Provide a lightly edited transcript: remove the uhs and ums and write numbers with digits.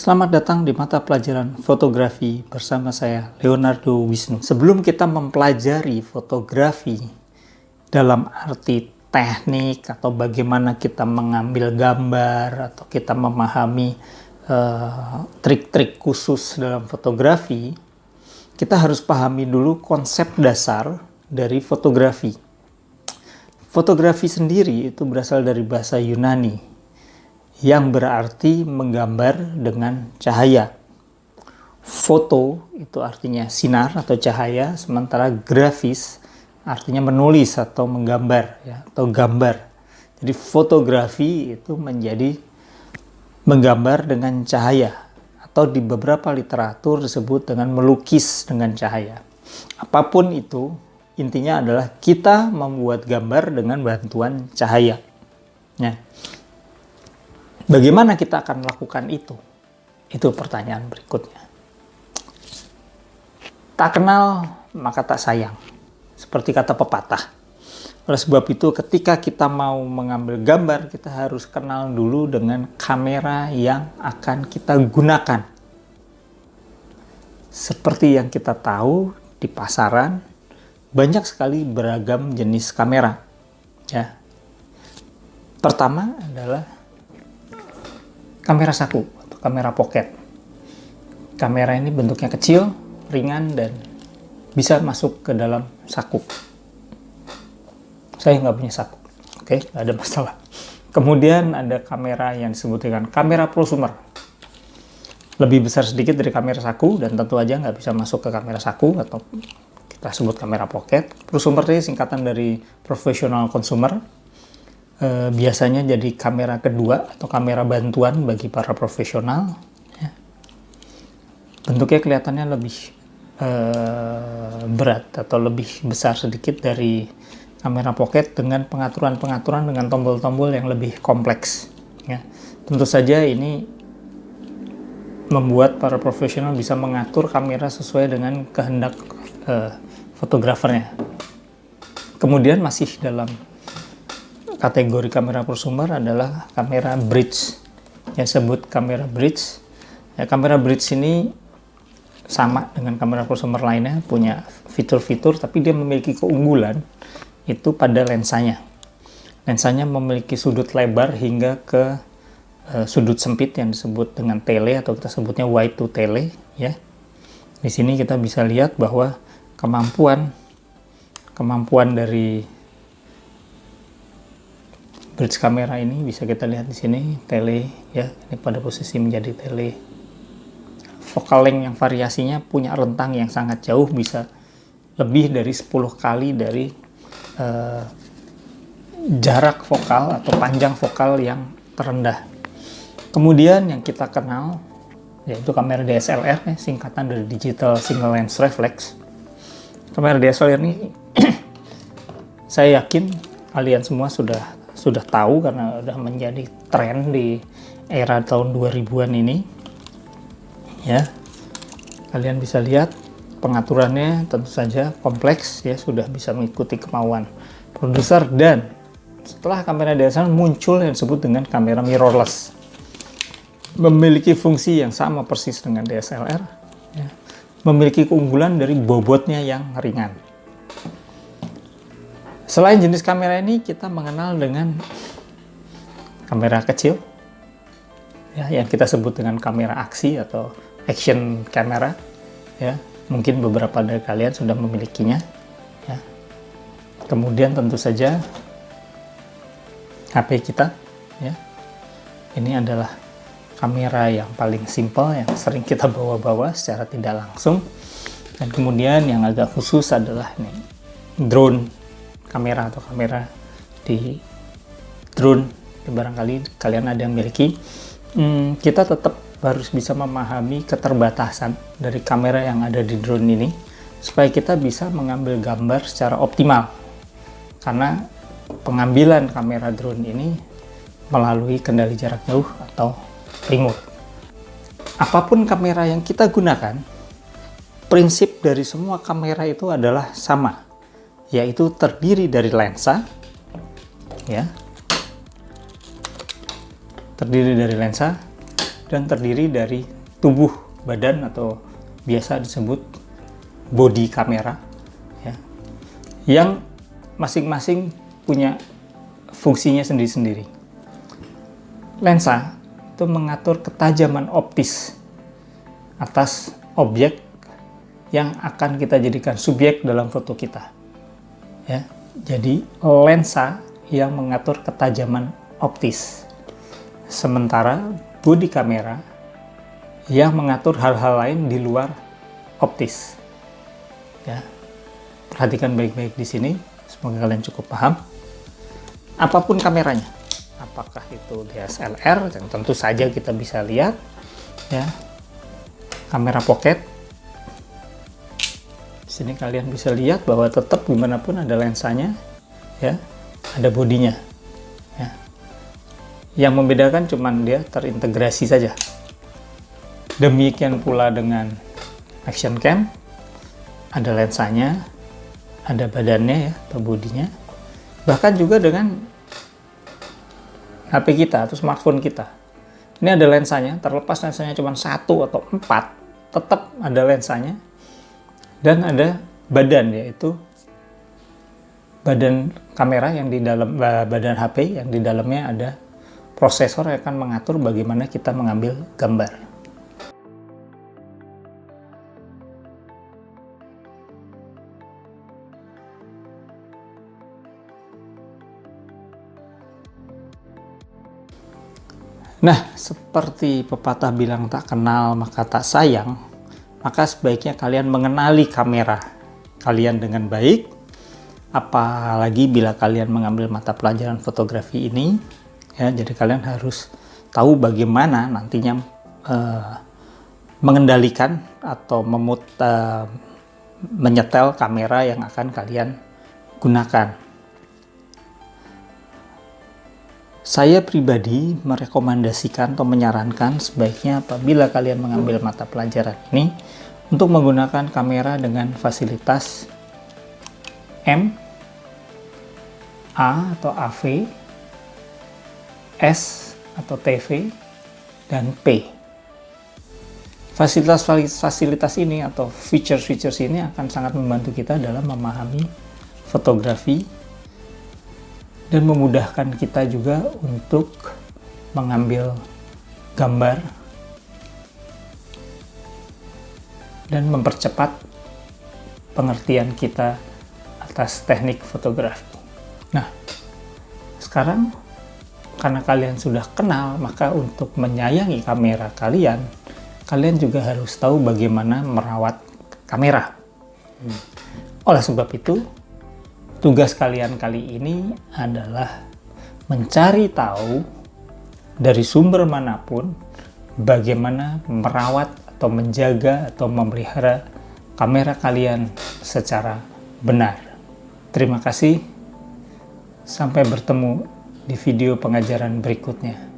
Selamat datang di mata pelajaran fotografi bersama saya, Leonardo Wisnu. Sebelum kita mempelajari fotografi dalam arti teknik atau bagaimana kita mengambil gambar atau kita memahami trik-trik khusus dalam fotografi, kita harus pahami dulu konsep dasar dari fotografi. Fotografi sendiri itu berasal dari bahasa Yunani yang berarti menggambar dengan cahaya. Foto itu artinya sinar atau cahaya, sementara grafis artinya menulis atau menggambar, ya, atau gambar. Jadi fotografi itu menjadi menggambar dengan cahaya, atau di beberapa literatur disebut dengan melukis dengan cahaya. Apapun itu, intinya adalah kita membuat gambar dengan bantuan cahaya. Ya. Bagaimana kita akan melakukan itu? Itu pertanyaan berikutnya. Tak kenal maka tak sayang, seperti kata pepatah. Oleh sebab itu, ketika kita mau mengambil gambar, kita harus kenal dulu dengan kamera yang akan kita gunakan. Seperti yang kita tahu, di pasaran banyak sekali beragam jenis kamera. Ya. Pertama adalah kamera saku atau kamera pocket. Kamera ini bentuknya kecil, ringan, dan bisa masuk ke dalam saku. Saya nggak punya saku, oke, nggak ada masalah. Kemudian ada kamera yang disebut dengan kamera prosumer. Lebih besar sedikit dari kamera saku dan tentu aja nggak bisa masuk ke kamera saku atau kita sebut kamera pocket. Prosumer ini singkatan dari professional consumer. Biasanya jadi kamera kedua atau kamera bantuan bagi para profesional. Ya. Bentuknya kelihatannya lebih berat atau lebih besar sedikit dari kamera pocket dengan pengaturan-pengaturan dengan tombol-tombol yang lebih kompleks. Ya. Tentu saja ini membuat para profesional bisa mengatur kamera sesuai dengan kehendak fotografernya. Kemudian masih dalam kategori kamera prosumer adalah kamera bridge, yang disebut kamera bridge. Ya, kamera bridge ini sama dengan kamera prosumer lainnya, punya fitur-fitur, tapi dia memiliki keunggulan itu pada lensanya. Lensanya memiliki sudut lebar hingga ke sudut sempit yang disebut dengan tele atau kita sebutnya wide to tele. Ya, di sini kita bisa lihat bahwa kemampuan dari bridge kamera ini bisa kita lihat di sini, tele, ya, ini pada posisi menjadi tele. Focal length yang variasinya punya rentang yang sangat jauh, bisa lebih dari 10 kali dari jarak fokal atau panjang fokal yang terendah. Kemudian yang kita kenal yaitu kamera DSLR, ya, singkatan dari Digital Single Lens Reflex. Kamera DSLR ini saya yakin kalian semua sudah tahu karena sudah menjadi tren di era tahun 2000-an ini. Ya. Kalian bisa lihat pengaturannya tentu saja kompleks, ya, sudah bisa mengikuti kemauan produser. Dan setelah kamera DSLR muncul yang disebut dengan kamera mirrorless. Memiliki fungsi yang sama persis dengan DSLR, ya. Memiliki keunggulan dari bobotnya yang ringan. Selain jenis kamera ini, kita mengenal dengan kamera kecil, ya, yang kita sebut dengan kamera aksi atau action camera. Ya, mungkin beberapa dari kalian sudah memilikinya. Ya. Kemudian tentu saja HP kita. Ya. Ini adalah kamera yang paling simpel yang sering kita bawa-bawa secara tidak langsung. Dan kemudian yang agak khusus adalah ini, drone kamera atau kamera di drone. Barangkali kalian ada yang miliki. Kita tetap harus bisa memahami keterbatasan dari kamera yang ada di drone ini supaya kita bisa mengambil gambar secara optimal, karena pengambilan kamera drone ini melalui kendali jarak jauh atau remote. Apapun kamera yang kita gunakan, prinsip dari semua kamera itu adalah sama, yaitu terdiri dari lensa, ya, dan terdiri dari tubuh badan atau biasa disebut body kamera, ya, yang masing-masing punya fungsinya sendiri-sendiri. Lensa itu mengatur ketajaman optis atas objek yang akan kita jadikan subjek dalam foto kita. Ya, jadi lensa yang mengatur ketajaman optis, sementara body kamera yang mengatur hal-hal lain di luar optis. Ya, perhatikan baik-baik di sini. Semoga kalian cukup paham. Apapun kameranya, apakah itu DSLR yang tentu saja kita bisa lihat, ya, kamera pocket. Di sini kalian bisa lihat bahwa tetap gimana pun ada lensanya, ya, ada bodinya. Ya. Yang membedakan cuman dia terintegrasi saja. Demikian pula dengan action cam, ada lensanya, ada badannya, ya, atau bodinya. Bahkan juga dengan HP kita atau smartphone kita. Ini ada lensanya, terlepas lensanya cuma 1 atau 4, tetap ada lensanya. Dan ada badan, yaitu badan kamera yang di dalam badan HP yang di dalamnya ada prosesor yang akan mengatur bagaimana kita mengambil gambar. Nah, seperti pepatah bilang tak kenal maka tak sayang, maka sebaiknya kalian mengenali kamera kalian dengan baik, apalagi bila kalian mengambil mata pelajaran fotografi ini, ya. Jadi kalian harus tahu bagaimana nantinya mengendalikan atau menyetel kamera yang akan kalian gunakan. Saya pribadi merekomendasikan atau menyarankan sebaiknya apabila kalian mengambil mata pelajaran ini untuk menggunakan kamera dengan fasilitas M, A atau AV, S atau TV, dan P. Fasilitas ini atau features ini akan sangat membantu kita dalam memahami fotografi dan memudahkan kita juga untuk mengambil gambar dan mempercepat pengertian kita atas teknik fotografi. Nah, sekarang karena kalian sudah kenal, maka untuk menyayangi kamera kalian, kalian juga harus tahu bagaimana merawat kamera. Oleh sebab itu, tugas kalian kali ini adalah mencari tahu dari sumber manapun bagaimana merawat atau menjaga atau memelihara kamera kalian secara benar. Terima kasih. Sampai bertemu di video pengajaran berikutnya.